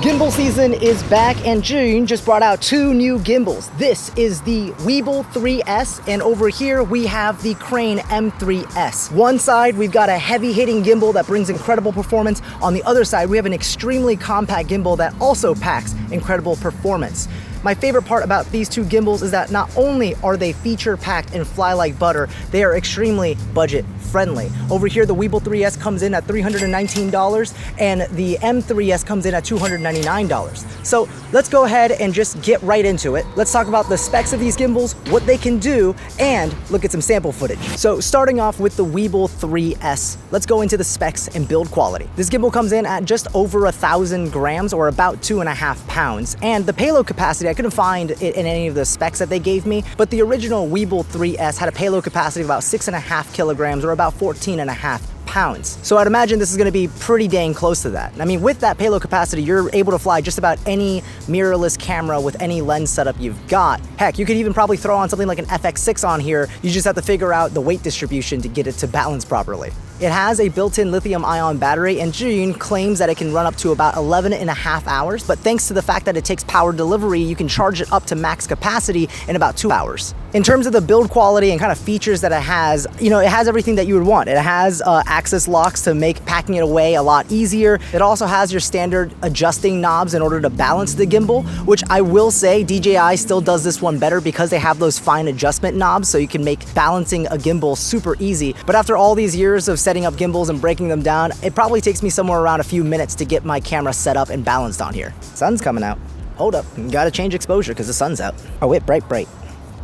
Gimbal season is back, and Zhiyun just brought out two new gimbals. This is the Weebill 3S, and over here we have the Crane-M 3S. One side, we've got a heavy-hitting gimbal that brings incredible performance. On the other side, we have an extremely compact gimbal that also packs incredible performance. My favorite part about these two gimbals is that not only are they feature-packed and fly like butter, they are extremely budget-friendly. Over here, the Weebill 3S comes in at $319, and the M3S comes in at $299. So let's go ahead and just get right into it. Let's talk about the specs of these gimbals, what they can do, and look at some sample footage. So starting off with the Weebill 3S, let's go into the specs and build quality. This gimbal comes in at just over 1,000 grams, or about 2.5 pounds, and the payload capacity, I couldn't find it in any of the specs that they gave me, but the original Weebill 3S had a payload capacity of about 6.5 kilograms, or about 14.5 pounds. So I'd imagine this is going to be pretty dang close to that. I mean, with that payload capacity, you're able to fly just about any mirrorless camera with any lens setup you've got. Heck, you could even probably throw on something like an FX6 on here. You just have to figure out the weight distribution to get it to balance properly. It has a built-in lithium-ion battery, and Zhiyun claims that it can run up to about 11.5 hours, but thanks to the fact that it takes power delivery, you can charge it up to max capacity in about 2 hours. In terms of the build quality and kind of features that it has, it has everything that you would want. It has access locks to make packing it away a lot easier. It also has your standard adjusting knobs in order to balance the gimbal, which I will say DJI still does this one better because they have those fine adjustment knobs, so you can make balancing a gimbal super easy. But after all these years of setting up gimbals and breaking them down, it probably takes me somewhere around a few minutes to get my camera set up and balanced on here. Sun's coming out. Hold up, gotta change exposure because the sun's out. Oh wait, bright.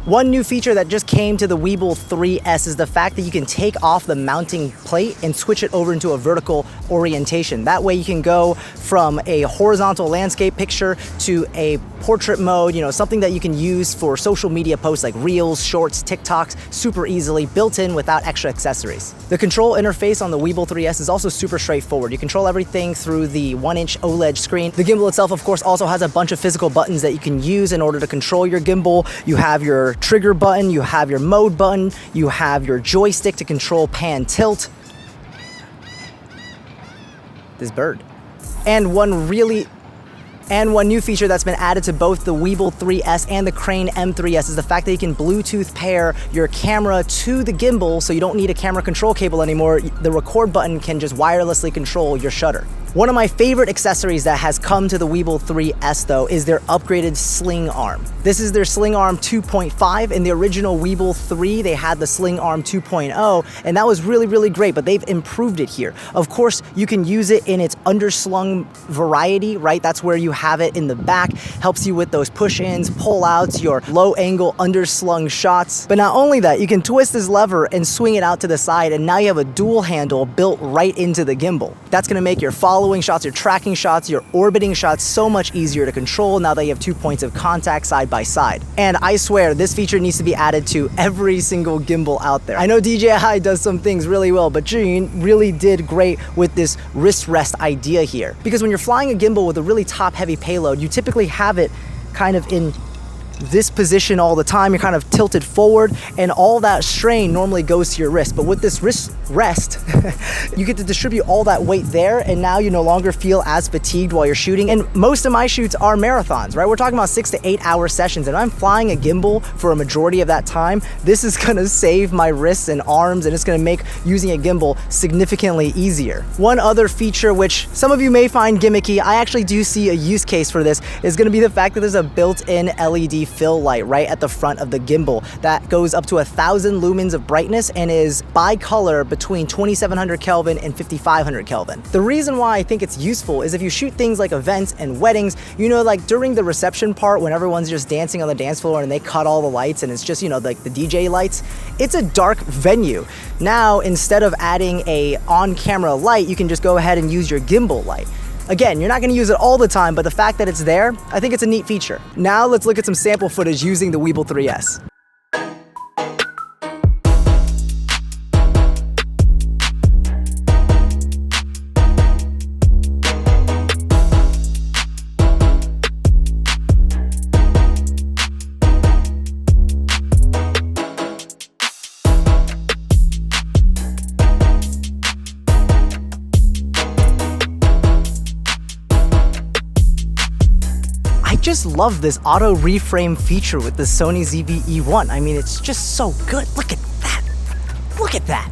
One new feature that just came to the Weebill 3S is the fact that you can take off the mounting plate and switch it over into a vertical orientation. That way you can go from a horizontal landscape picture to a portrait mode, something that you can use for social media posts like Reels, Shorts, TikToks, super easily, built in without extra accessories. The control interface on the Weebill 3S is also super straightforward. You control everything through the 1-inch OLED screen. The gimbal itself, of course, also has a bunch of physical buttons that you can use in order to control your gimbal. You have your trigger button, you have your mode button, you have your joystick to control pan tilt. This bird. And one new feature that's been added to both the Weebill 3S and the Crane-M 3S is the fact that you can Bluetooth pair your camera to the gimbal, so you don't need a camera control cable anymore. The record button can just wirelessly control your shutter. One of my favorite accessories that has come to the Weebill 3S though is their upgraded sling arm. This is their sling arm 2.5. In the original Weebill 3, they had the sling arm 2.0, and that was really great, but they've improved it here. Of course, you can use it in its underslung variety, right? That's where you have it in the back, helps you with those push-ins, pull-outs, your low-angle underslung shots. But not only that, you can twist this lever and swing it out to the side, and now you have a dual handle built right into the gimbal. That's gonna make your following shots, your tracking shots, your orbiting shots so much easier to control now that you have 2 points of contact side by side. And I swear, this feature needs to be added to every single gimbal out there. I know DJI does some things really well, but Zhiyun really did great with this wrist rest idea here. Because when you're flying a gimbal with a really top-heavy payload, you typically have it kind of in this position all the time. You're kind of tilted forward, and all that strain normally goes to your wrist. But with this wrist rest, you get to distribute all that weight there, and now you no longer feel as fatigued while you're shooting. And most of my shoots are marathons, right? We're talking about 6 to 8 hour sessions, and I'm flying a gimbal for a majority of that time. This is gonna save my wrists and arms, and it's gonna make using a gimbal significantly easier. One other feature, which some of you may find gimmicky, I actually do see a use case for this, is gonna be the fact that there's a built-in LED fill light right at the front of the gimbal that goes up to 1,000 lumens of brightness and is bicolor between 2700 Kelvin and 5500 Kelvin. The reason why I think it's useful is if you shoot things like events and weddings, like during the reception part when everyone's just dancing on the dance floor and they cut all the lights and it's just, like the DJ lights, it's a dark venue. Now, instead of adding a on-camera light, you can just go ahead and use your gimbal light. Again, you're not gonna use it all the time, but the fact that it's there, I think it's a neat feature. Now let's look at some sample footage using the Weebill 3S. just love this auto reframe feature with the Sony ZV-E1. I mean, it's just so good. Look at that. Look at that.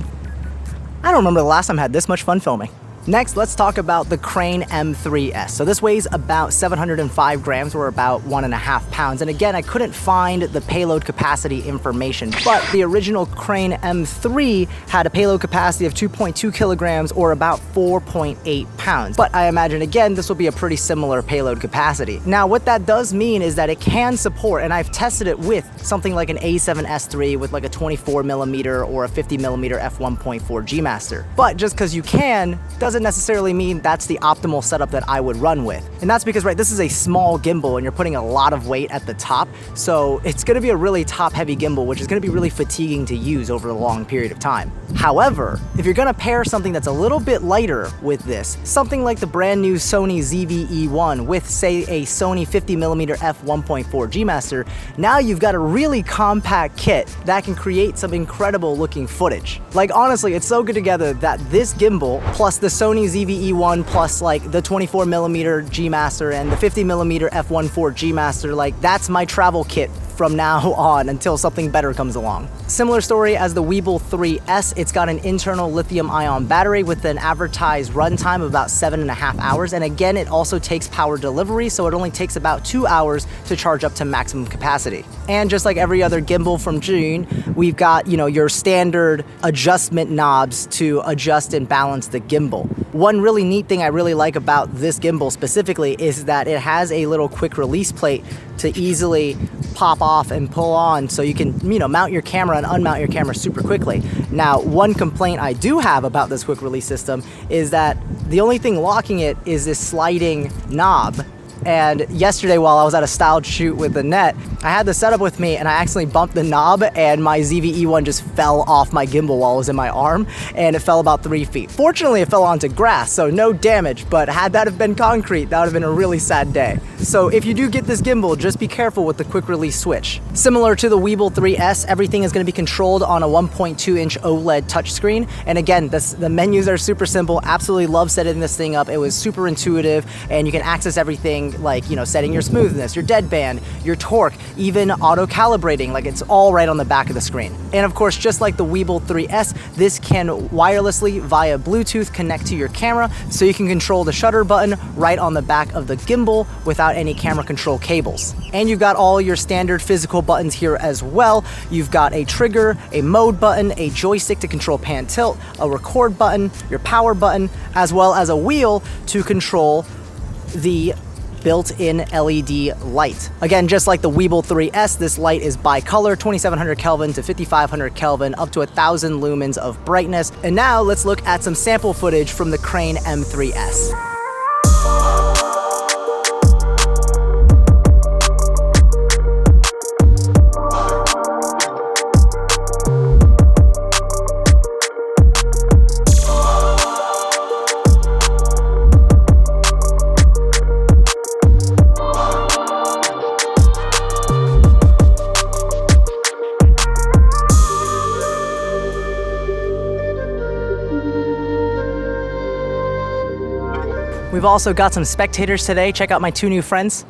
I don't remember the last time I had this much fun filming. Next, let's talk about the Crane-M 3S. So this weighs about 705 grams, or about 1.5 pounds. And again, I couldn't find the payload capacity information, but the original Crane-M 3 had a payload capacity of 2.2 kilograms, or about 4.8 pounds. But I imagine, again, this will be a pretty similar payload capacity. Now, what that does mean is that it can support, and I've tested it with something like an A7S III with like a 24mm or a 50mm f1.4 G Master. But just because you can, doesn't necessarily mean that's the optimal setup that I would run with. And that's because, right, this is a small gimbal and you're putting a lot of weight at the top. So it's gonna be a really top-heavy gimbal, which is gonna be really fatiguing to use over a long period of time. However, if you're gonna pair something that's a little bit lighter with this, something like the brand new Sony ZV-E1 with, say, a Sony 50mm f1.4 G Master, now you've got a really compact kit that can create some incredible looking footage. Like, honestly, it's so good together that this gimbal plus the Sony ZV-E1 plus like the 24mm G Master and the 50mm f1.4 G Master, like that's my travel kit from now on until something better comes along. Similar story as the Weebill 3S, it's got an internal lithium-ion battery with an advertised runtime of about 7.5 hours. And again, it also takes power delivery, so it only takes about 2 hours to charge up to maximum capacity. And just like every other gimbal from Zhiyun, we've got, you know, your standard adjustment knobs to adjust and balance the gimbal. One really neat thing I really like about this gimbal specifically is that it has a little quick release plate to easily pop off and pull on, so you can, you know, mount your camera and unmount your camera super quickly. Now, one complaint I do have about this quick release system is that the only thing locking it is this sliding knob. And yesterday, while I was at a styled shoot with Annette, I had the setup with me and I accidentally bumped the knob and my ZV-E1 just fell off my gimbal while it was in my arm, and it fell about 3 feet. Fortunately, it fell onto grass, so no damage, but had that have been concrete, that would have been a really sad day. So if you do get this gimbal, just be careful with the quick release switch. Similar to the Weebill 3S, everything is going to be controlled on a 1.2-inch OLED touchscreen. And again, the menus are super simple. Absolutely love setting this thing up. It was super intuitive, and you can access everything like, you know, setting your smoothness, your deadband, your torque, even auto calibrating, like it's all right on the back of the screen. And of course, just like the Weebill 3S, this can wirelessly via Bluetooth connect to your camera, so you can control the shutter button right on the back of the gimbal without any camera control cables. And you've got all your standard physical buttons here as well. You've got a trigger, a mode button, a joystick to control pan tilt, a record button, your power button, as well as a wheel to control the built-in LED light. Again, just like the Weebill 3S, this light is bicolor, 2700 Kelvin to 5500 Kelvin, up to 1000 lumens of brightness. And now let's look at some sample footage from the Crane-M 3S. We've also got some spectators today. Check out my 2 new friends.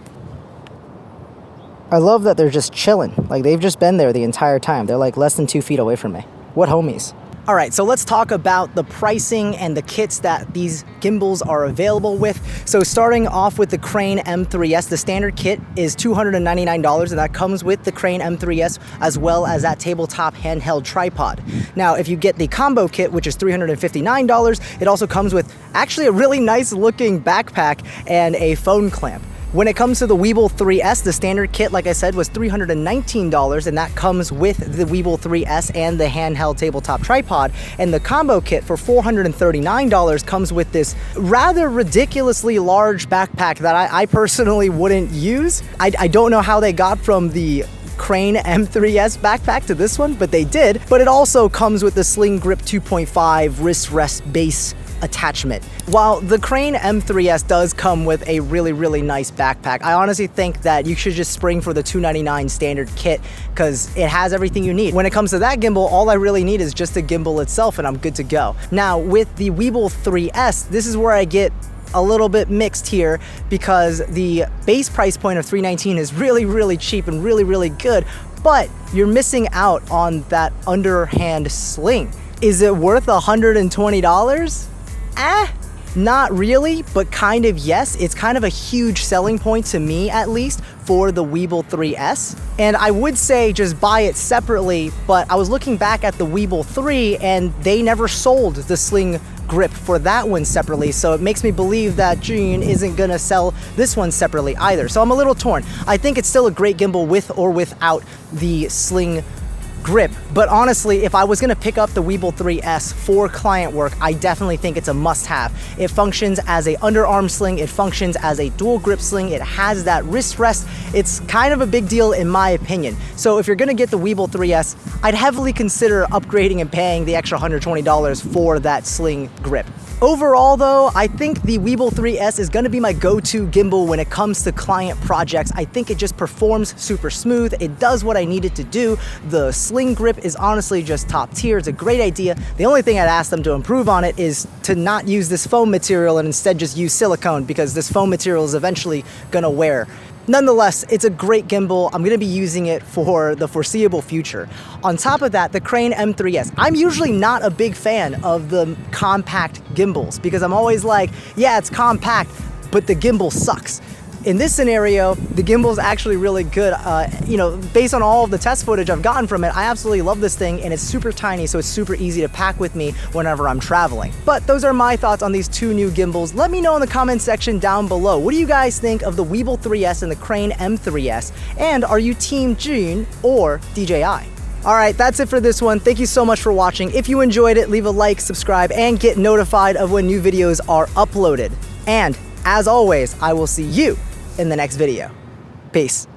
I love that they're just chilling. Like, they've just been there the entire time. They're like less than 2 feet away from me. What homies. All right, so let's talk about the pricing and the kits that these gimbals are available with. So starting off with the Crane-M 3S, the standard kit is $299, and that comes with the Crane-M 3S as well as that tabletop handheld tripod. Now, if you get the combo kit, which is $359, it also comes with actually a really nice looking backpack and a phone clamp. When it comes to the Weebill 3S, the standard kit, like I said, was $319, and that comes with the Weebill 3S and the handheld tabletop tripod. And the combo kit for $439 comes with this rather ridiculously large backpack that I personally wouldn't use. I don't know how they got from the Crane-M 3S backpack to this one, but they did. But it also comes with the Sling Grip 2.5 wrist rest base attachment. While the Crane-M 3S does come with a really nice backpack, I honestly think that you should just spring for the $299 standard kit because it has everything you need. When it comes to that gimbal, all I really need is just the gimbal itself and I'm good to go. Now, with the Weebill 3S, this is where I get a little bit mixed here because the base price point of $319 is really cheap and really good, but you're missing out on that underhand sling. Is it worth $120? Not really, but kind of yes. It's kind of a huge selling point to me, at least, for the Weebill 3S. And I would say just buy it separately, but I was looking back at the Weebill 3 and they never sold the sling grip for that one separately, so it makes me believe that Zhiyun isn't gonna sell this one separately either. So I'm a little torn. I think it's still a great gimbal with or without the sling grip, but honestly, if I was gonna pick up the Weebill 3S for client work, I definitely think it's a must-have. It functions as a underarm sling, it functions as a dual grip sling, it has that wrist rest. It's kind of a big deal in my opinion. So if you're gonna get the Weebill 3S, I'd heavily consider upgrading and paying the extra $120 for that sling grip. Overall though, I think the Weebill 3S is gonna be my go-to gimbal when it comes to client projects. I think it just performs super smooth. It does what I need it to do. The sling grip is honestly just top tier. It's a great idea. The only thing I'd ask them to improve on it is to not use this foam material and instead just use silicone, because this foam material is eventually gonna wear. Nonetheless, it's a great gimbal. I'm gonna be using it for the foreseeable future. On top of that, the Crane-M 3S. I'm usually not a big fan of the compact gimbals because I'm always like, yeah, it's compact, but the gimbal sucks. In this scenario, the gimbal's actually really good. You know, based on all of the test footage I've gotten from it, I absolutely love this thing, and it's super tiny, so it's super easy to pack with me whenever I'm traveling. But those are my thoughts on these two new gimbals. Let me know in the comment section down below. What do you guys think of the Weebill 3S and the Crane-M 3S? And are you Team Zhiyun or DJI? All right, that's it for this one. Thank you so much for watching. If you enjoyed it, leave a like, subscribe, and get notified of when new videos are uploaded. And as always, I will see you in the next video. Peace.